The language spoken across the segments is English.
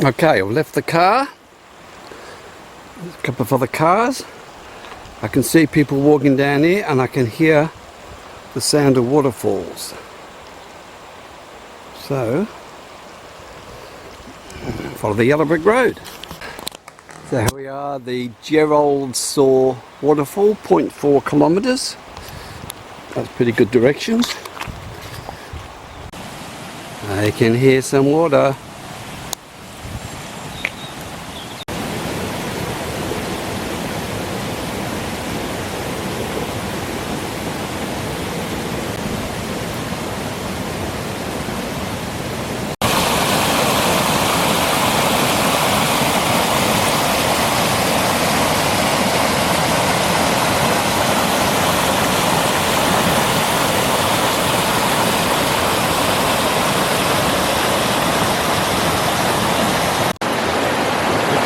Okay, I've left the car. There's a couple of other cars. I can see people walking down here and I can hear the sound of waterfalls. So, follow the yellow brick road. So here we are, the Geroldsau waterfall, 0.4 kilometres. That's pretty good directions. I can hear some water.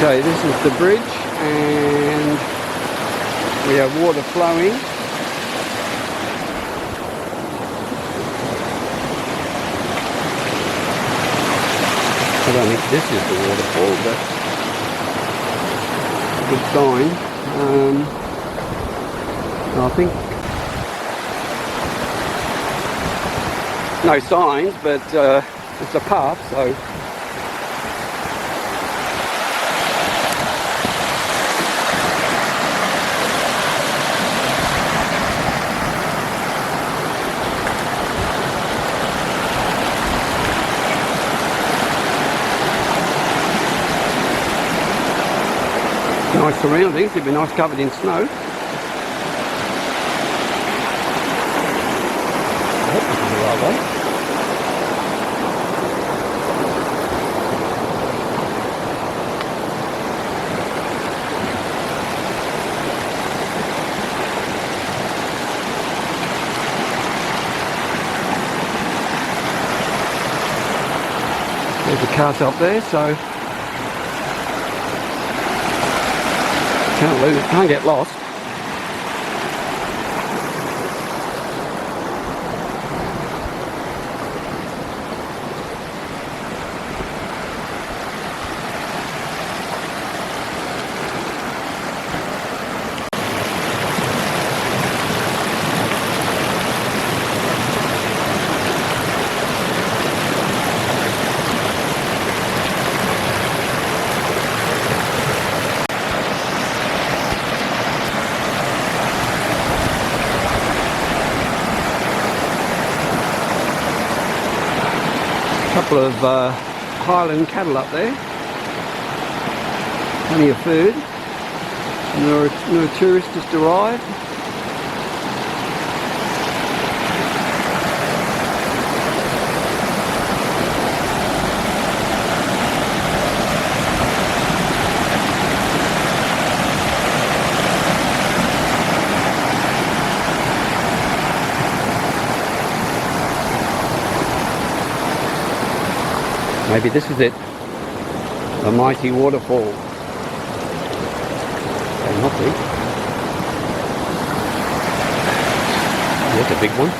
Okay, this is the bridge and we have water flowing. I don't think this is the waterfall, but good sign. I think no signs, but it's a path, so nice surroundings. It'd be nice covered in snow. I hope this is the right way. There's the cars up there, so can't lose it, can't get lost. Couple of Highland cattle up there, plenty of food, and no tourists just arrived. Maybe this is it, the mighty waterfall. It must be. There's a big one.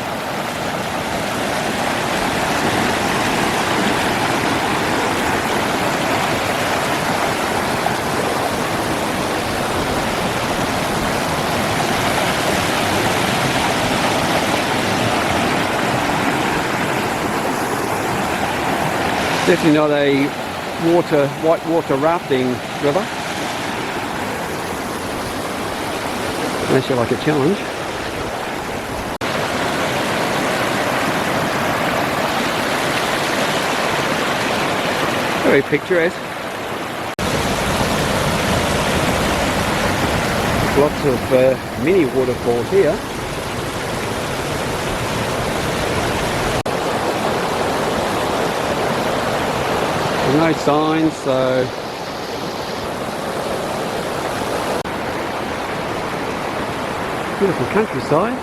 Definitely not a white water rafting river, unless you like a challenge. Very picturesque. Lots of mini waterfalls here. No signs, so beautiful countryside.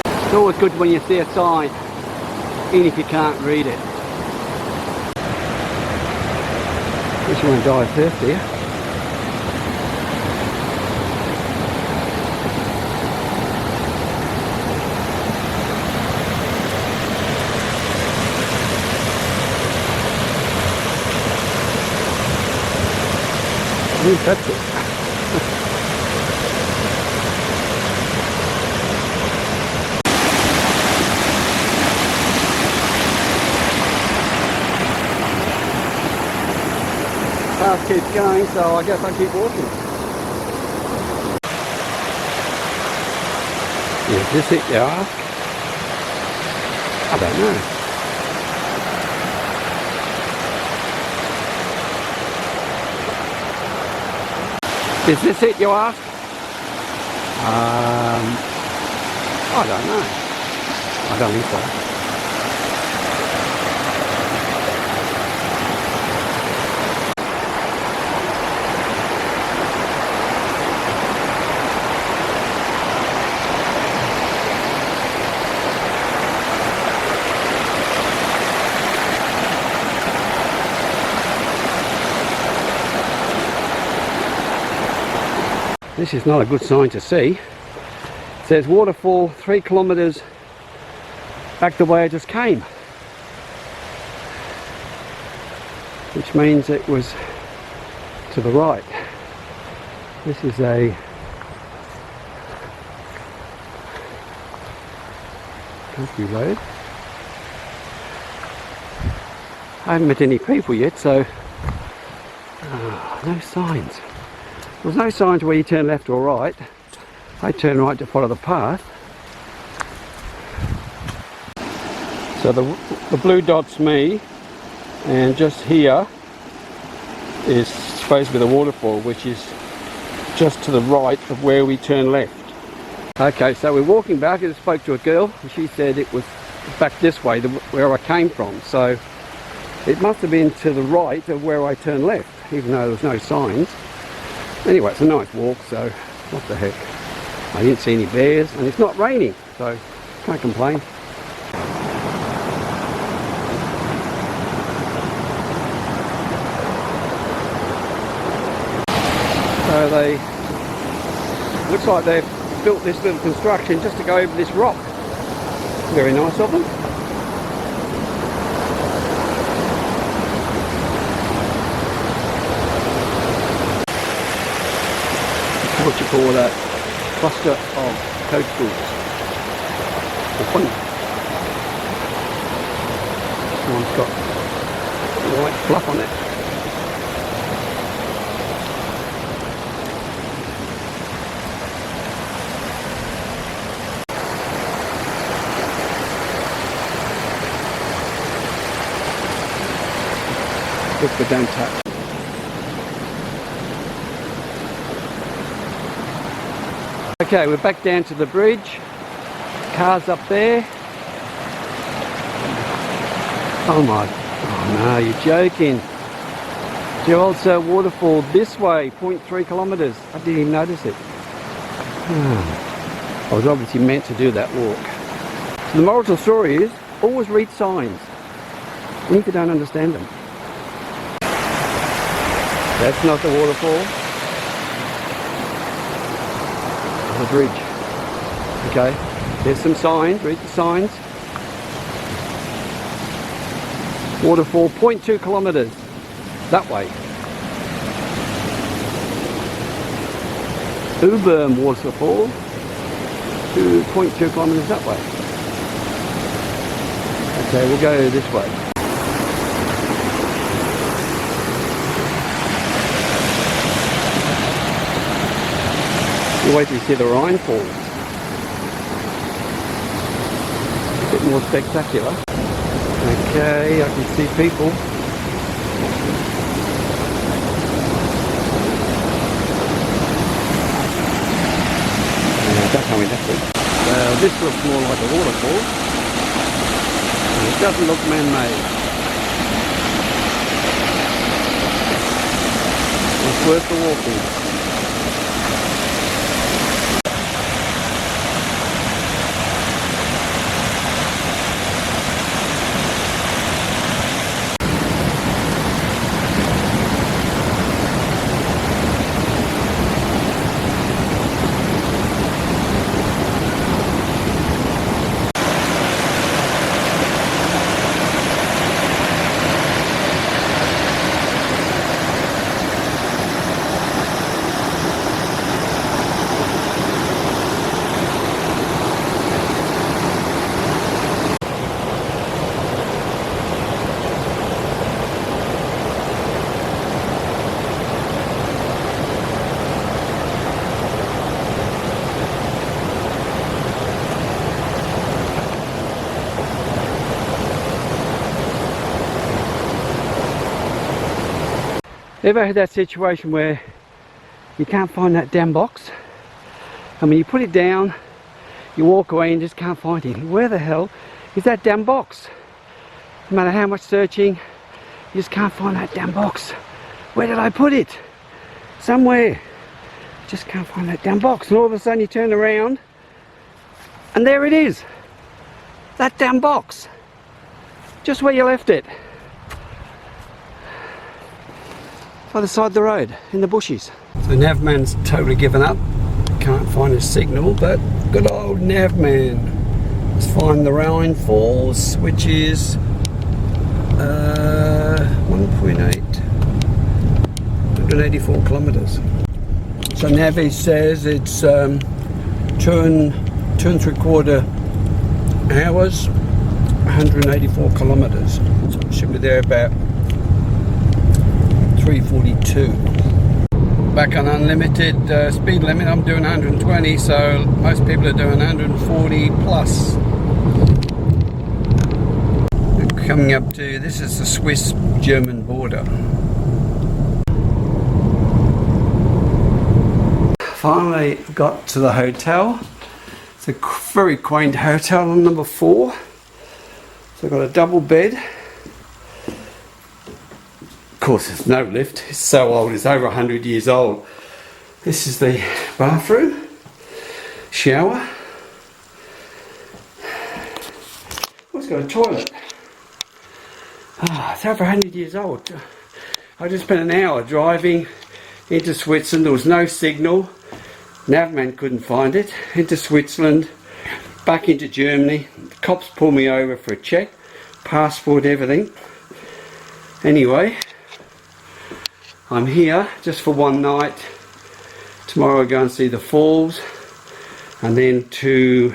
It's always good when you see a sign, even if you can't read it. At least you won't die of thirst here. That's it. Path keeps going, so I guess I keep walking. Is this it, you ask? I don't know. Is this it, you ask? I don't know. I don't think so. This is not a good sign to see. It says waterfall 3 kilometres back the way I just came, which means it was to the right. This is a country road. I haven't met any people yet, so no signs. There's no signs where you turn left or right. I turn right to follow the path. So the blue dot's me, and just here is supposed to be the waterfall, which is just to the right of where we turn left. Okay, so we're walking back. I just spoke to a girl and she said it was back this way, where I came from. So it must have been to the right of where I turned left, even though there was no signs. Anyway, it's a nice walk, so what the heck. I didn't see any bears, and it's not raining, so can't complain. So looks like they've built this little construction just to go over this rock. Very nice of them. What you call that cluster of toadstools. One. This one's got white fluff on it. Look, but don't touch. Okay, we're back down to the bridge. Cars up there. Oh no, you're joking. Geroldsau waterfall this way, 0.3 kilometres. I didn't even notice it. I was obviously meant to do that walk. So the moral to the story is, always read signs, even if you don't understand them. That's not the waterfall. The bridge. Okay, there's some signs, read the signs. Waterfall 0.2 kilometres that way. Uberm waterfall 2.2 kilometres that way. Okay, we'll go this way. We'll wait till you see the Rhine falls. A bit more spectacular. Okay, I can see people. That's how we left it. This looks more like a waterfall. It doesn't look man-made. It's worth the walking. Ever had that situation where you can't find that damn box? I mean, you put it down, you walk away and just can't find it. Where the hell is that damn box? No matter how much searching, you just can't find that damn box. Where did I put it? Somewhere. Just can't find that damn box. And all of a sudden you turn around and there it is. That damn box. Just where you left it. By the side of the road, in the bushes. So Navman's totally given up. Can't find a signal, but good old Navman. Let's find the Rhine Falls, which is 1.8, 184 kilometres. So Navi says it's 2.75 hours, 184 kilometres. So it should be there about 3:42. Back on unlimited speed limit, I'm doing 120, so most people are doing 140 plus. We're coming up to, this is the Swiss-German border. Finally got to the hotel. It's a very quaint hotel on number 4. So I've got a double bed. Of course there's no lift, it's so old, it's over 100 years old. This is the bathroom, shower. Oh, it's got a toilet. It's over 100 years old. I just spent an hour driving into Switzerland, there was no signal. Navman couldn't find it. Into Switzerland, back into Germany. The cops pulled me over for a check, passport, everything. Anyway, I'm here just for one night. Tomorrow I'll go and see the falls and then to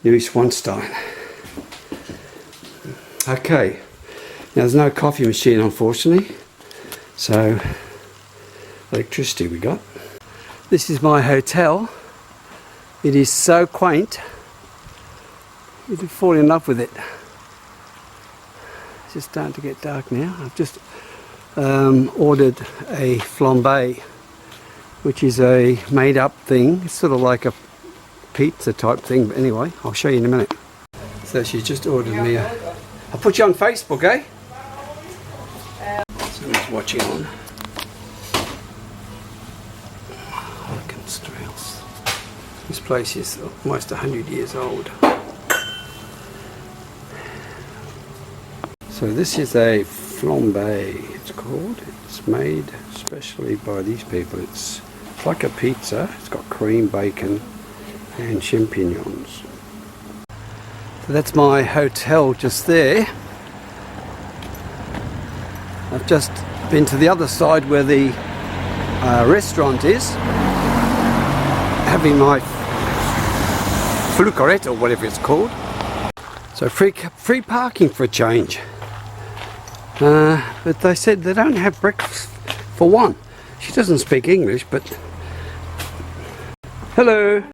Neuschwanstein. Okay, now there's no coffee machine unfortunately, so electricity we got. This is my hotel. It is so quaint. You'd fall in love with it. It's just starting to get dark now. I've just ordered a flambé, which is a made-up thing. It's sort of like a pizza type thing, but anyway, I'll show you in a minute. So she just ordered me a... I'll put you on Facebook, eh? Someone's watching on. This place is almost 100 years old. So this is a flambé, it's called. It's made especially by these people. It's like a pizza. It's got cream, bacon and champignons. So that's my hotel just there. I've just been to the other side where the restaurant is, having my flucarette or whatever it's called. So free parking for a change. But they said they don't have breakfast for one. She doesn't speak English, but... Hello!